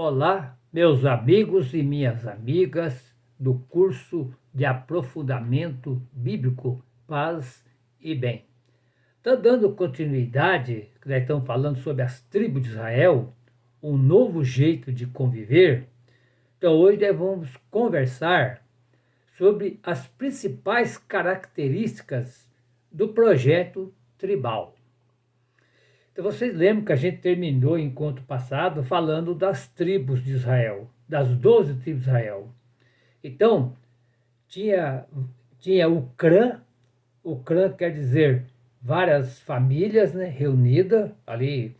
Olá, meus amigos e minhas amigas do curso de aprofundamento bíblico Paz e Bem. Estou dando continuidade, que nós estamos falando sobre as tribos de Israel, um novo jeito de conviver. Então hoje nós vamos conversar sobre as principais características do projeto tribal. Então vocês lembram que a gente terminou o encontro passado falando das tribos de Israel, das 12 tribos de Israel. Então, tinha o clã quer dizer várias famílias, né, reunidas ali,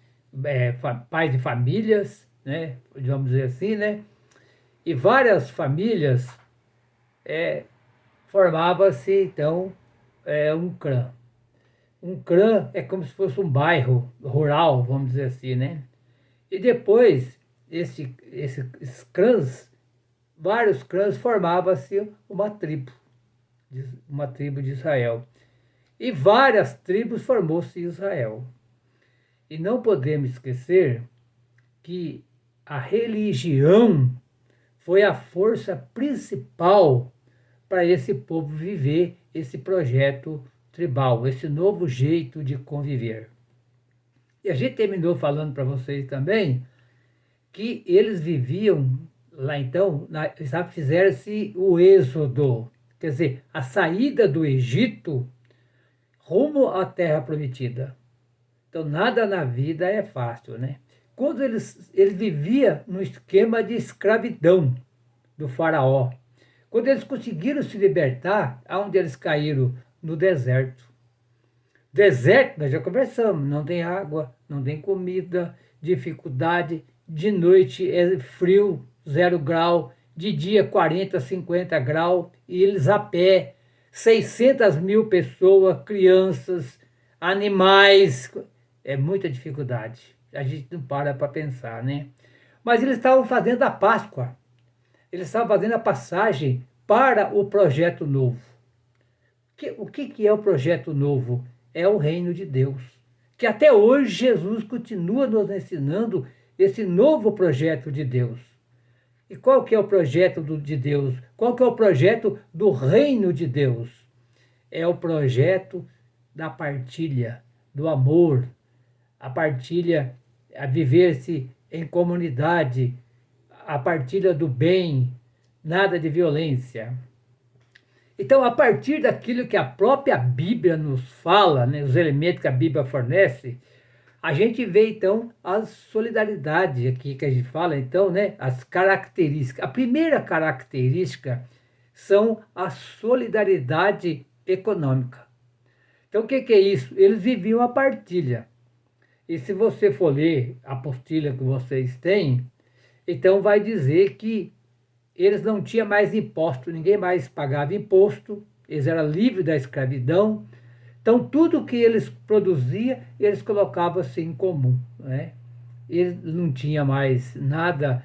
pais de famílias, né, vamos dizer assim, né, e várias famílias formava-se então um clã. Um clã é como se fosse um bairro rural, vamos dizer assim, né? E depois, esses clãs, vários clãs, formava-se uma tribo de Israel. E várias tribos formou-se Israel. E não podemos esquecer que a religião foi a força principal para esse povo viver esse projeto tribal, esse novo jeito de conviver. E a gente terminou falando para vocês também que eles viviam lá então, fizeram-se o êxodo, quer dizer, a saída do Egito rumo à Terra Prometida. Então nada na vida é fácil, né? Quando eles viviam no esquema de escravidão do faraó. Quando eles conseguiram se libertar, aonde eles caíram? No deserto. Deserto, nós já conversamos, não tem água, não tem comida, dificuldade, de noite é frio, 0 grau, de dia 40, 50 graus, e eles a pé, 600 mil pessoas, crianças, animais, é muita dificuldade. A gente não para pensar, né? Mas eles estavam fazendo a Páscoa, eles estavam fazendo a passagem para o projeto novo. O que é o projeto novo? É o reino de Deus. Que até hoje Jesus continua nos ensinando esse novo projeto de Deus. E qual que é o projeto de Deus? Qual que é o projeto do reino de Deus? É o projeto da partilha, do amor, a partilha, a viver-se em comunidade, a partilha do bem, nada de violência. Então, a partir daquilo que a própria Bíblia nos fala, né, os elementos que a Bíblia fornece, a gente vê, então, a solidariedade aqui que a gente fala, então, né, as características. A primeira característica são a solidariedade econômica. Então, o que é isso? Eles viviam a partilha. E se você for ler a apostila que vocês têm, então vai dizer que eles não tinham mais imposto, ninguém mais pagava imposto, eles eram livres da escravidão. Então, tudo que eles produziam, eles colocavam assim em comum, né? Eles não tinha mais nada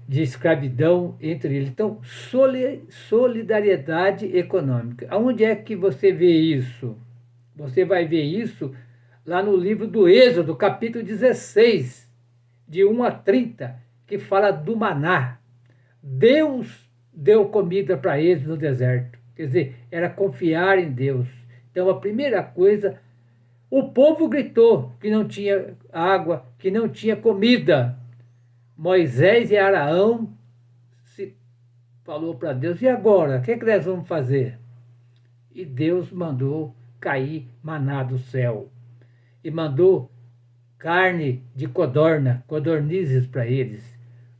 de escravidão entre eles. Então, solidariedade econômica. Aonde é que você vê isso? Você vai ver isso lá no livro do Êxodo, capítulo 16, de 1 a 30, que fala do maná. Deus deu comida para eles no deserto. Quer dizer, era confiar em Deus. Então, a primeira coisa, o povo gritou que não tinha água, que não tinha comida. Moisés e Arão falou para Deus, e agora? O que nós vamos fazer? E Deus mandou cair maná do céu. E mandou carne de codorna, codornizes para eles.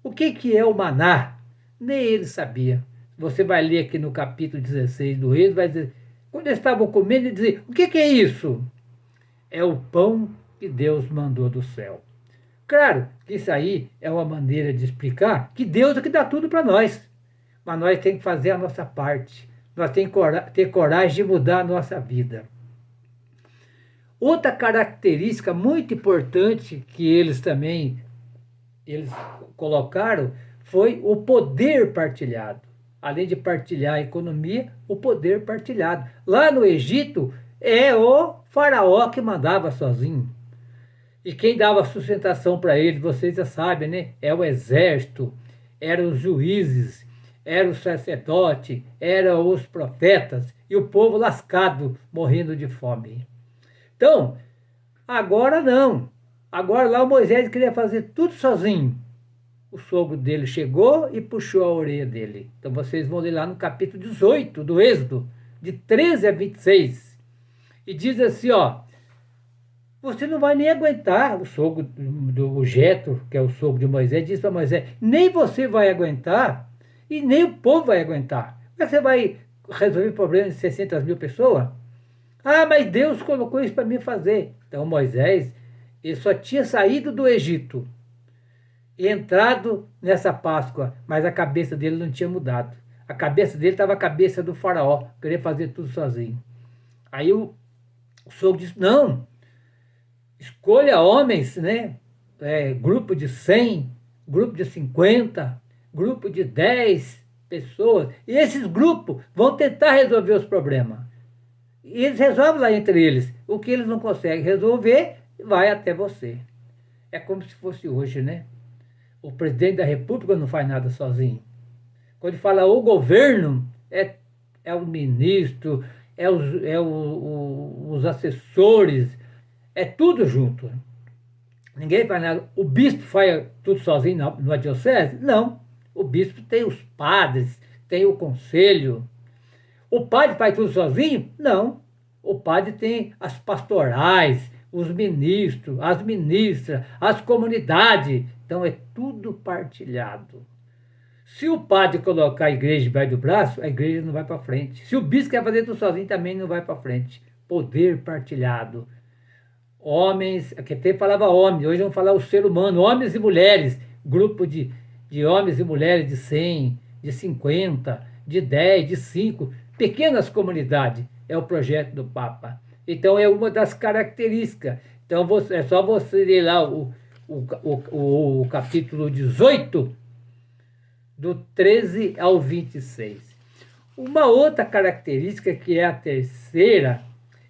O que é o maná? Nem ele sabia. Você vai ler aqui no capítulo 16 do Êxodo, vai dizer, quando eles estavam comendo, ele dizia, o que é isso? É o pão que Deus mandou do céu. Claro que isso aí é uma maneira de explicar que Deus é que dá tudo para nós. Mas nós temos que fazer a nossa parte. Nós temos que ter coragem de mudar a nossa vida. Outra característica muito importante que eles colocaram foi o poder partilhado. Além de partilhar a economia, o poder partilhado. Lá no Egito, é o faraó que mandava sozinho. E quem dava sustentação para eles, vocês já sabem, né? É o exército, eram os juízes, era o sacerdote, eram os profetas, e o povo lascado, morrendo de fome. Então, agora não. Agora lá o Moisés queria fazer tudo sozinho. O sogro dele chegou e puxou a orelha dele. Então vocês vão ler lá no capítulo 18 do Êxodo, de 13 a 26. E diz assim, ó, você não vai nem aguentar. O sogro do Jetro, que é o sogro de Moisés, disse para Moisés, nem você vai aguentar e nem o povo vai aguentar. Como é que você vai resolver o problema de 600 mil pessoas? Ah, mas Deus colocou isso para mim fazer. Então Moisés, ele só tinha saído do Egito e entrado nessa Páscoa, mas a cabeça dele não tinha mudado. A cabeça dele estava a cabeça do faraó, querer fazer tudo sozinho. Aí o sogro disse, não, escolha homens, né? Grupo de 100, grupo de 50, grupo de 10 pessoas. E esses grupos vão tentar resolver os problemas. E eles resolvem lá entre eles. O que eles não conseguem resolver, vai até você. É como se fosse hoje, né? O presidente da República não faz nada sozinho. Quando ele fala o governo, é o ministro, os assessores, é tudo junto. Ninguém faz nada. O bispo faz tudo sozinho na diocese? Não. O bispo tem os padres, tem o conselho. O padre faz tudo sozinho? Não. O padre tem as pastorais, os ministros, as ministras, as comunidades. Então é tudo partilhado. Se o padre colocar a igreja debaixo do braço, a igreja não vai para frente. Se o bispo quer fazer tudo sozinho, também não vai para frente. Poder partilhado. Homens, aqui até falava homens, hoje vamos falar o ser humano, homens e mulheres, grupo de homens e mulheres de 100, de 50, de 10, de 5, pequenas comunidades, é o projeto do Papa. Então é uma das características. Então é só você ler lá o capítulo 18, do 13 ao 26. Uma outra característica, que é a terceira,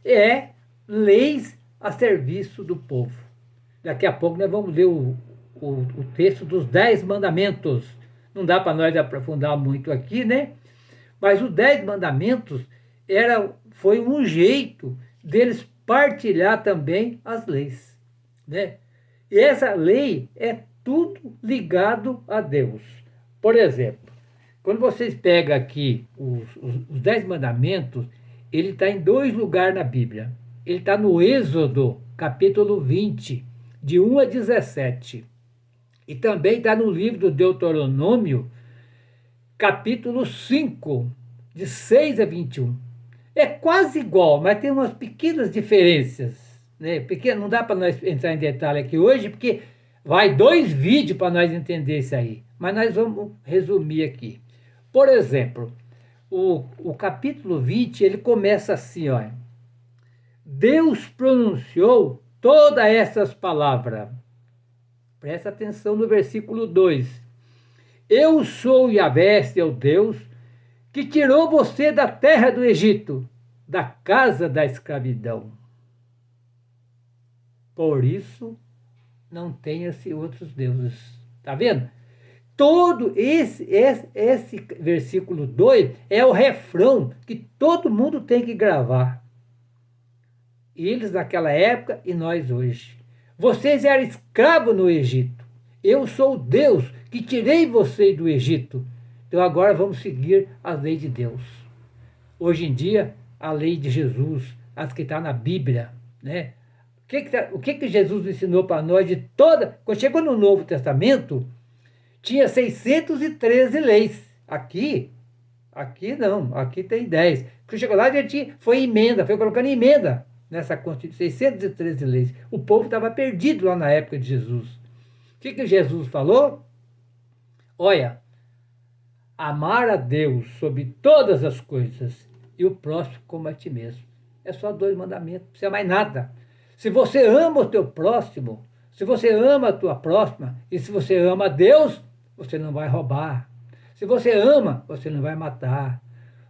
é leis a serviço do povo. Daqui a pouco nós vamos ler o texto dos 10 mandamentos. Não dá para nós aprofundar muito aqui, né? Mas os 10 mandamentos foi um jeito deles partilhar também as leis, né? E essa lei é tudo ligado a Deus. Por exemplo, quando vocês pegam aqui os 10 mandamentos, ele está em 2 lugares na Bíblia. Ele está no Êxodo, capítulo 20, de 1 a 17. E também está no livro do Deuteronômio, capítulo 5, de 6 a 21. É quase igual, mas tem umas pequenas diferenças, né? Não dá para nós entrar em detalhe aqui hoje, porque vai 2 vídeos para nós entender isso aí. Mas nós vamos resumir aqui. Por exemplo, o capítulo 20, ele começa assim, ó. Deus pronunciou todas essas palavras. Presta atenção no versículo 2. Eu sou Yahvé, seu Deus, que tirou você da terra do Egito, da casa da escravidão. Por isso, não tenha-se outros deuses. Está vendo? Todo esse versículo 2 é o refrão que todo mundo tem que gravar. Eles naquela época e nós hoje. Vocês eram escravos no Egito. Eu sou o Deus que tirei vocês do Egito. Então agora vamos seguir a lei de Deus. Hoje em dia, a lei de Jesus, as que está na Bíblia, né? O que Jesus ensinou para nós de toda... Quando chegou no Novo Testamento, tinha 613 leis. Aqui não, aqui tem 10. Quando chegou lá, a gente foi colocando emenda nessa Constituição, 613 leis. O povo estava perdido lá na época de Jesus. O que Jesus falou? Olha, amar a Deus sobre todas as coisas e o próximo como a ti mesmo. É só 2 mandamentos, não precisa mais nada. Se você ama o teu próximo, se você ama a tua próxima, e se você ama a Deus, você não vai roubar. Se você ama, você não vai matar.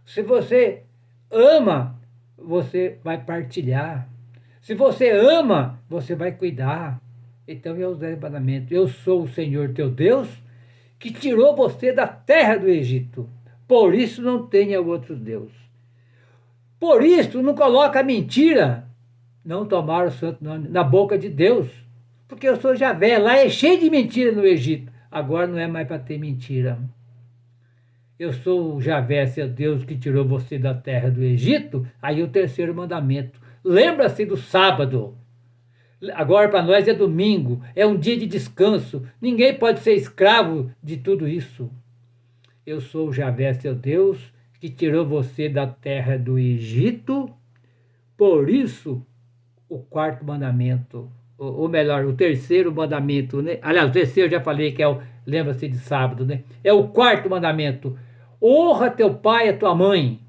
Se você ama, você vai partilhar. Se você ama, você vai cuidar. Então é os 10 mandamentos. Eu sou o Senhor teu Deus, que tirou você da terra do Egito. Por isso não tenha outro Deus. Por isso não coloca mentira, não tomar o santo nome na boca de Deus. Porque eu sou Javé, lá é cheio de mentira no Egito. Agora não é mais para ter mentira. Eu sou o Javé, seu Deus, que tirou você da terra do Egito. Aí o terceiro mandamento. Lembra-se do sábado. Agora para nós é domingo, é um dia de descanso. Ninguém pode ser escravo de tudo isso. Eu sou o Javé, seu Deus, que tirou você da terra do Egito. Por isso, o quarto mandamento, ou melhor, o terceiro mandamento, né? Aliás, o terceiro eu já falei que é o, lembra-se de sábado, né? É o quarto mandamento. Honra teu pai e a tua mãe.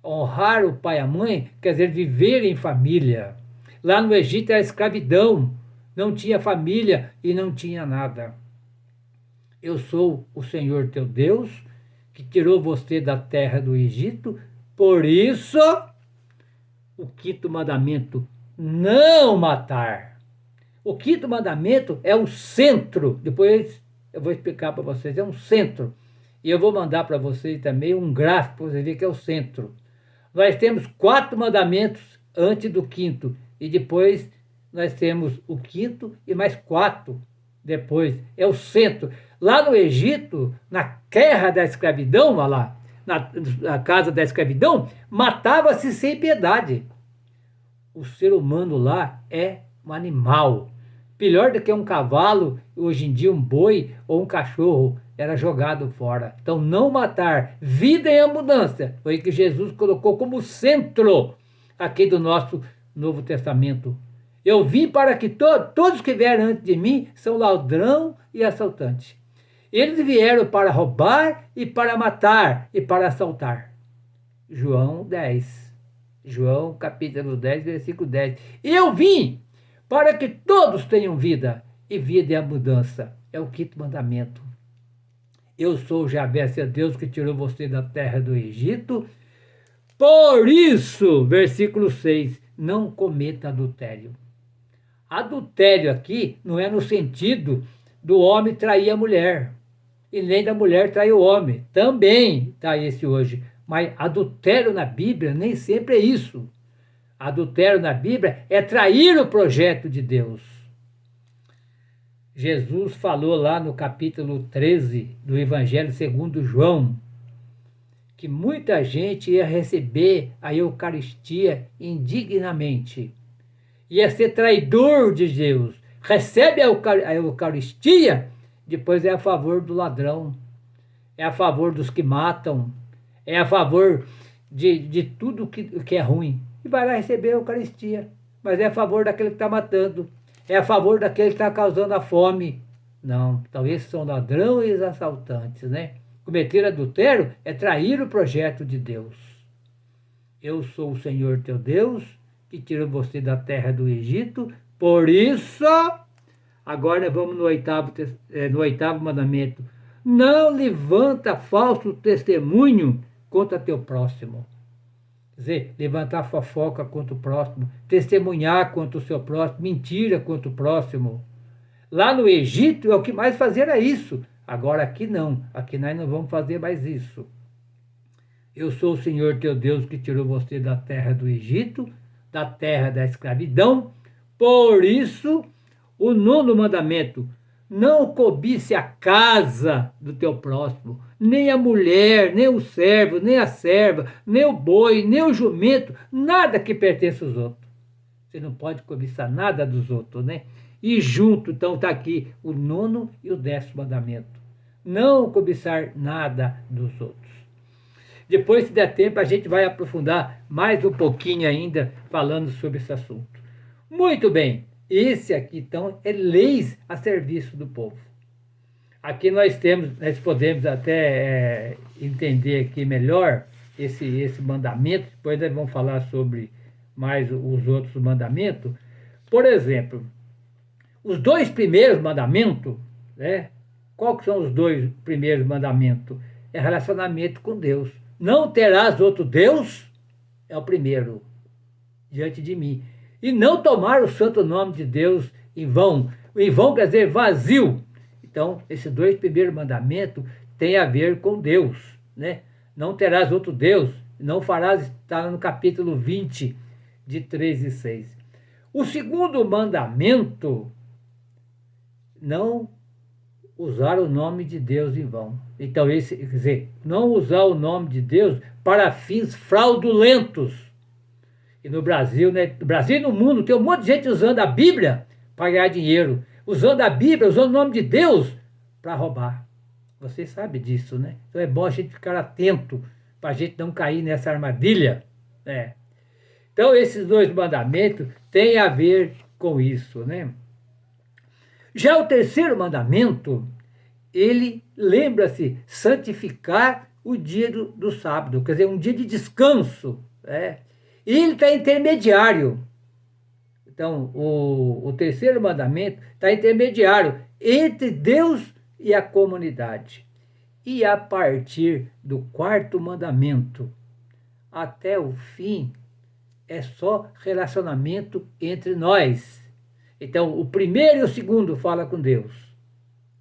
Honrar o pai e a mãe quer dizer viver em família. Lá no Egito era escravidão, não tinha família e não tinha nada. Eu sou o Senhor teu Deus, que tirou você da terra do Egito. Por isso, o quinto mandamento, não matar. O quinto mandamento é o centro. Depois eu vou explicar para vocês. É um centro. E eu vou mandar para vocês também um gráfico para vocês verem que é o centro. Nós temos 4 mandamentos antes do quinto. E depois nós temos o quinto e mais 4 depois. É o centro. Lá no Egito, na terra da escravidão, lá, na casa da escravidão, matava-se sem piedade. O ser humano lá é um animal. Pior do que um cavalo, hoje em dia um boi ou um cachorro era jogado fora. Então não matar, vida em abundância, foi que Jesus colocou como centro aqui do nosso Novo Testamento. Eu vim para que todos que vieram antes de mim são ladrão e assaltante. Eles vieram para roubar e para matar e para assaltar. João 10. João capítulo 10, versículo 10. Eu vim para que todos tenham vida e vida em abundância. É o quinto mandamento. Eu sou o Javé, seu Deus, que tirou você da terra do Egito. Por isso, versículo 6, não cometa adultério. Adultério aqui não é no sentido do homem trair a mulher, e nem da mulher trair o homem. Também está esse hoje. Mas adultério na Bíblia nem sempre é isso. Adultério na Bíblia é trair o projeto de Deus. Jesus falou lá no capítulo 13 do Evangelho segundo João, que muita gente ia receber a Eucaristia indignamente. Ia ser traidor de Deus. Recebe a Eucaristia, depois é a favor do ladrão, é a favor dos que matam, é a favor de tudo que é ruim. E vai lá receber a Eucaristia, mas é a favor daquele que está matando, é a favor daquele que está causando a fome. Não, então esses são ladrões e assaltantes, né? Cometer adultério é trair o projeto de Deus. Eu sou o Senhor teu Deus, que tirou você da terra do Egito. Por isso, agora vamos no oitavo mandamento. Não levanta falso testemunho contra teu próximo. Quer dizer, levantar fofoca contra o próximo, testemunhar contra o seu próximo, mentira contra o próximo. Lá no Egito, é o que mais fazia era isso. Agora aqui não, aqui nós não vamos fazer mais isso. Eu sou o Senhor teu Deus que tirou você da terra do Egito, da terra da escravidão. Por isso, o 9º mandamento, não cobice a casa do teu próximo, nem a mulher, nem o servo, nem a serva, nem o boi, nem o jumento, nada que pertence aos outros. Você não pode cobiçar nada dos outros, né? E junto, então, está aqui o 9º e o 10º mandamento. Não cobiçar nada dos outros. Depois, se der tempo, a gente vai aprofundar mais um pouquinho ainda falando sobre esse assunto. Muito bem, esse aqui, então, é leis a serviço do povo. Aqui nós podemos até entender aqui melhor esse mandamento, depois nós vamos falar sobre mais os outros mandamentos. Por exemplo, os 2 primeiros mandamentos, né? Qual que são os 2 primeiros mandamentos? É relacionamento com Deus. Não terás outro Deus, é o primeiro, diante de mim. E não tomar o santo nome de Deus em vão. O em vão quer dizer vazio. Então, esses dois primeiros mandamentos têm a ver com Deus, né? Não terás outro Deus, não farás, está no capítulo 20, de 3 e 6. O segundo mandamento, não usar o nome de Deus em vão. Então, esse, quer dizer, não usar o nome de Deus para fins fraudulentos. E no Brasil, né? No Brasil e no mundo, tem um monte de gente usando a Bíblia para ganhar dinheiro. Usando a Bíblia, usando o nome de Deus para roubar. Você sabe disso, né? Então é bom a gente ficar atento para a gente não cair nessa armadilha. Né? Então esses dois mandamentos têm a ver com isso, né? Já o terceiro mandamento, ele lembra-se santificar o dia do sábado, quer dizer, um dia de descanso. Né? E ele está intermediário. Então, o terceiro mandamento está intermediário entre Deus e a comunidade. E a partir do quarto mandamento até o fim, é só relacionamento entre nós. Então, o primeiro e o segundo fala com Deus.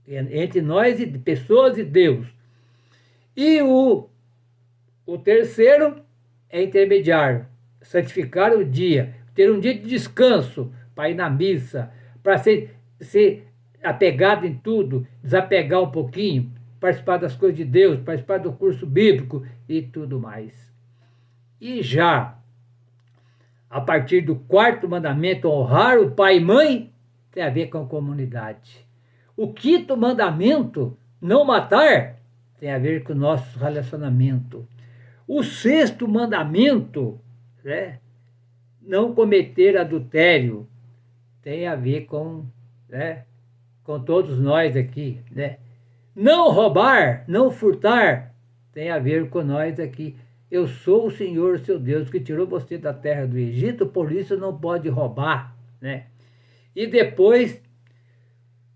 Entre nós e pessoas e Deus. E o terceiro é intermediário. Santificar o dia. Ter um dia de descanso para ir na missa. Para ser apegado em tudo. Desapegar um pouquinho. Participar das coisas de Deus. Participar do curso bíblico e tudo mais. E já a partir do quarto mandamento, honrar o pai e mãe, tem a ver com a comunidade. O quinto mandamento, não matar, tem a ver com o nosso relacionamento. O sexto mandamento, né, não cometer adultério, tem a ver com, né, com todos nós aqui. Né? Não roubar, não furtar, tem a ver com nós aqui. Eu sou o Senhor, seu Deus, que tirou você da terra do Egito, por isso não pode roubar. Né? E depois,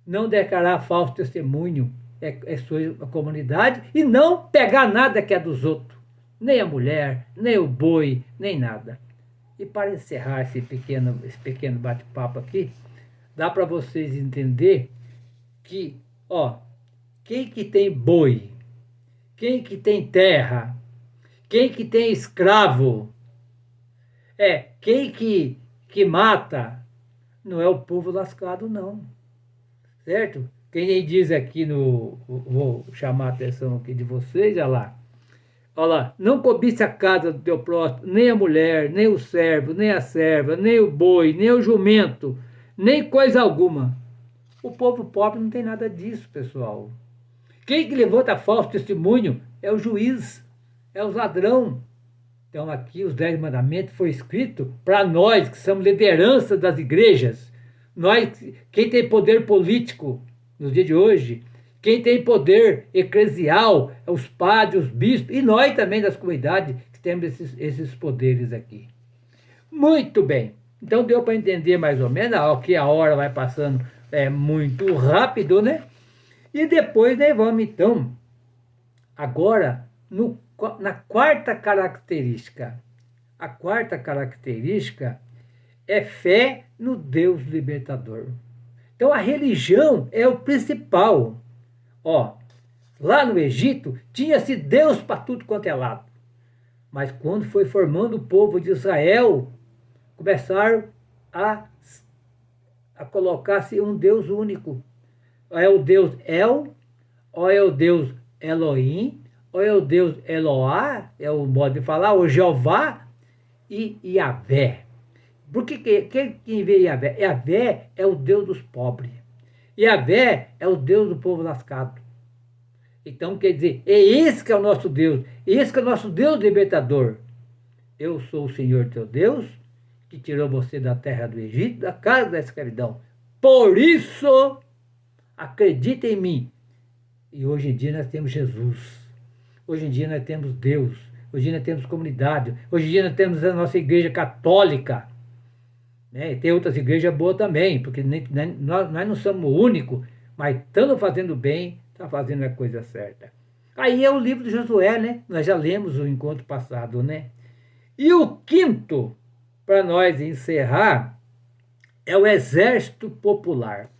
não declarar falso testemunho, é sua comunidade, e não pegar nada que é dos outros, nem a mulher, nem o boi, nem nada. E para encerrar esse pequeno bate-papo aqui, dá para vocês entender que, ó, quem que tem boi, quem que tem terra, quem que tem escravo, quem que mata, não é o povo lascado, não. Certo? Quem diz aqui vou chamar a atenção aqui de vocês, olha lá, não cobice a casa do teu próximo, nem a mulher, nem o servo, nem a serva, nem o boi, nem o jumento, nem coisa alguma. O povo pobre não tem nada disso, pessoal. Quem que levanta falso testemunho é o juiz, é o ladrão. Então aqui os 10 mandamentos foi escrito para nós que somos liderança das igrejas. Nós, quem tem poder político nos dias de hoje, quem tem poder eclesial, é os padres, os bispos, e nós também das comunidades que temos esses poderes aqui. Muito bem. Então deu para entender mais ou menos, que a hora vai passando muito rápido, né? E depois nós vamos então, agora, na quarta característica. A quarta característica é fé no Deus libertador. Então a religião é o principal. Lá no Egito tinha-se Deus para tudo quanto é lado. Mas quando foi formando o povo de Israel, começaram a colocar-se um Deus único. Ou é o Deus El, ou é o Deus Elohim, ou é o Deus Eloá, é o modo de falar, ou Jeová e Yahvé. Por que quem vê Yahvé? Yahvé é o Deus dos pobres. Yahvé é o Deus do povo lascado. Então, quer dizer, é esse que é o nosso Deus. Esse que é o nosso Deus libertador. Eu sou o Senhor teu Deus, que tirou você da terra do Egito, da casa da escravidão. Por isso, acredita em mim. E hoje em dia nós temos Jesus. Hoje em dia nós temos Deus. Hoje em dia nós temos comunidade. Hoje em dia nós temos a nossa igreja católica. Né? E tem outras igrejas boas também, porque nós não somos o único, mas estando fazendo bem, está fazendo a coisa certa. Aí é o livro de Josué, né? Nós já lemos o encontro passado, né? E o quinto, para nós encerrar, é o exército popular.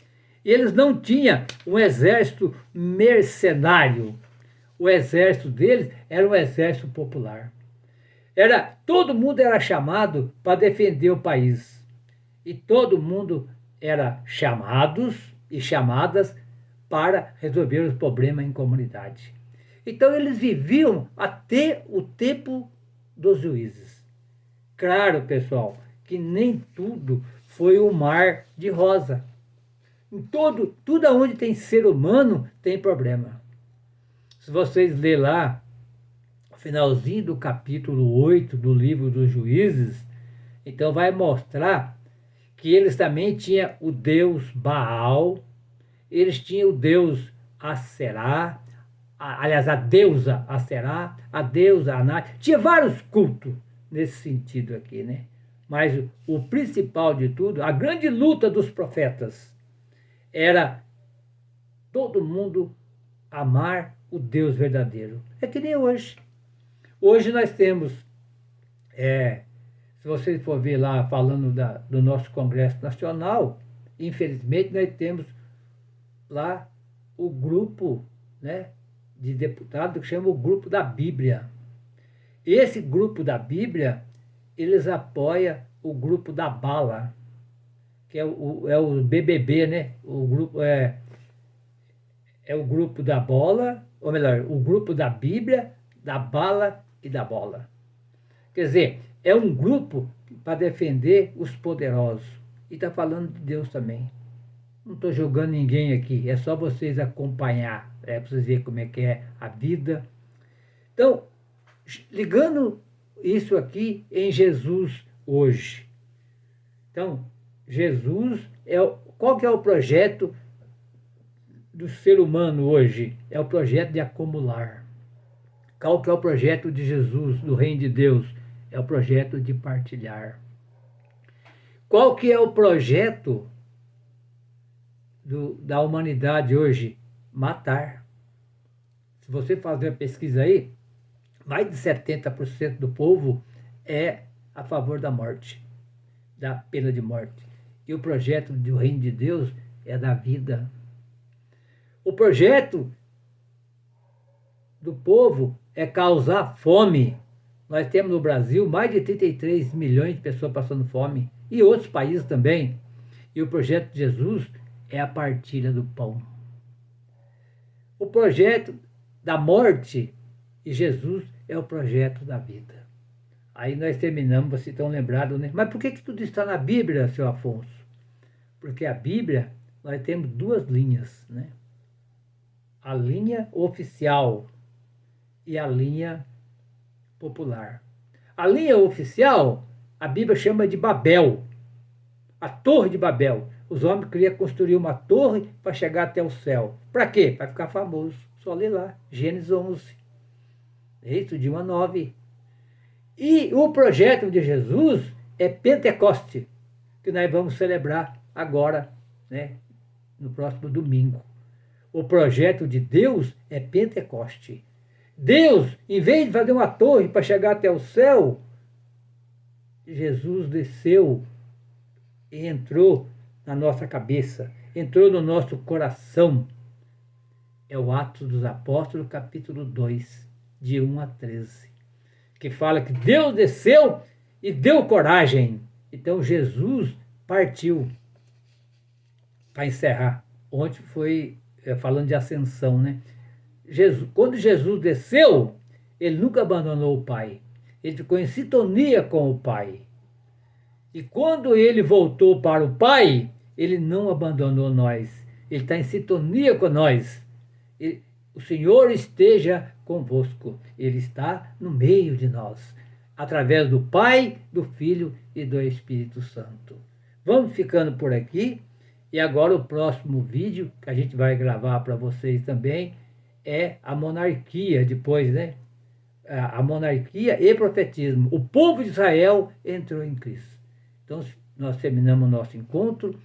E eles não tinham um exército mercenário. O exército deles era um exército popular. Todo mundo era chamado para defender o país. E todo mundo era chamados e chamadas para resolver os problemas em comunidade. Então eles viviam até o tempo dos juízes. Claro, pessoal, que nem tudo foi um mar de rosa. Em tudo onde tem ser humano tem problema. Se vocês lerem lá, no finalzinho do capítulo 8 do livro dos Juízes, então vai mostrar que eles também tinham o deus Baal, eles tinham o deus Aserá, aliás, a deusa Aserá, a deusa Anat, tinha vários cultos nesse sentido aqui, né? Mas o principal de tudo, a grande luta dos profetas, era todo mundo amar o Deus verdadeiro. É que nem hoje. Hoje nós temos, se você for ver lá falando do nosso Congresso Nacional, infelizmente nós temos lá o grupo, né, de deputados que chama o grupo da Bíblia. Esse grupo da Bíblia, eles apoiam o grupo da bala, que é o BBB, né? O grupo é o grupo da bola, ou melhor, o grupo da Bíblia, da bala e da bola. Quer dizer, é um grupo para defender os poderosos. E está falando de Deus também. Não estou julgando ninguém aqui, é só vocês acompanhar, para vocês verem como é que é a vida. Então, ligando isso aqui em Jesus hoje. Então, Jesus, qual que é o projeto do ser humano hoje? É o projeto de acumular. Qual que é o projeto de Jesus, do Reino de Deus? É o projeto de partilhar. Qual que é o projeto da humanidade hoje? Matar. Se você fazer uma pesquisa aí, mais de 70% do povo é a favor da morte, da pena de morte. E o projeto do Reino de Deus é da vida. O projeto do povo é causar fome. Nós temos no Brasil mais de 33 milhões de pessoas passando fome, e outros países também. E o projeto de Jesus é a partilha do pão. O projeto da morte e Jesus é o projeto da vida. Aí nós terminamos, vocês estão lembrados, né? Mas por que tudo está na Bíblia, seu Afonso? Porque a Bíblia, nós temos duas linhas, né? A linha oficial e a linha popular. A linha oficial, a Bíblia chama de Babel, a Torre de Babel. Os homens queriam construir uma torre para chegar até o céu. Para quê? Para ficar famoso. Só lê lá, Gênesis 11. Isso, de 1 a 9. E o projeto de Jesus é Pentecoste, que nós vamos celebrar agora, né, no próximo domingo. O projeto de Deus é Pentecoste. Deus, em vez de fazer uma torre para chegar até o céu, Jesus desceu e entrou na nossa cabeça, entrou no nosso coração. É o Atos dos Apóstolos, capítulo 2, de 1 a 13, que fala que Deus desceu e deu coragem. Então Jesus partiu. Para encerrar, ontem foi falando de ascensão, né? Quando Jesus desceu, ele nunca abandonou o Pai. Ele ficou em sintonia com o Pai. E quando ele voltou para o Pai, ele não abandonou nós. Ele está em sintonia com nós. O Senhor esteja convosco. Ele está no meio de nós, através do Pai, do Filho e do Espírito Santo. Vamos ficando por aqui. E agora o próximo vídeo que a gente vai gravar para vocês também é a monarquia, depois, né? A monarquia e profetismo. O povo de Israel entrou em Cristo. Então, nós terminamos o nosso encontro,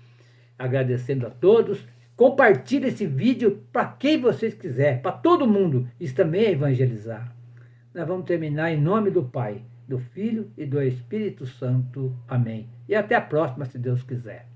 agradecendo a todos. Compartilhe esse vídeo para quem vocês quiserem, para todo mundo. Isso também é evangelizar. Nós vamos terminar em nome do Pai, do Filho e do Espírito Santo. Amém. E até a próxima, se Deus quiser.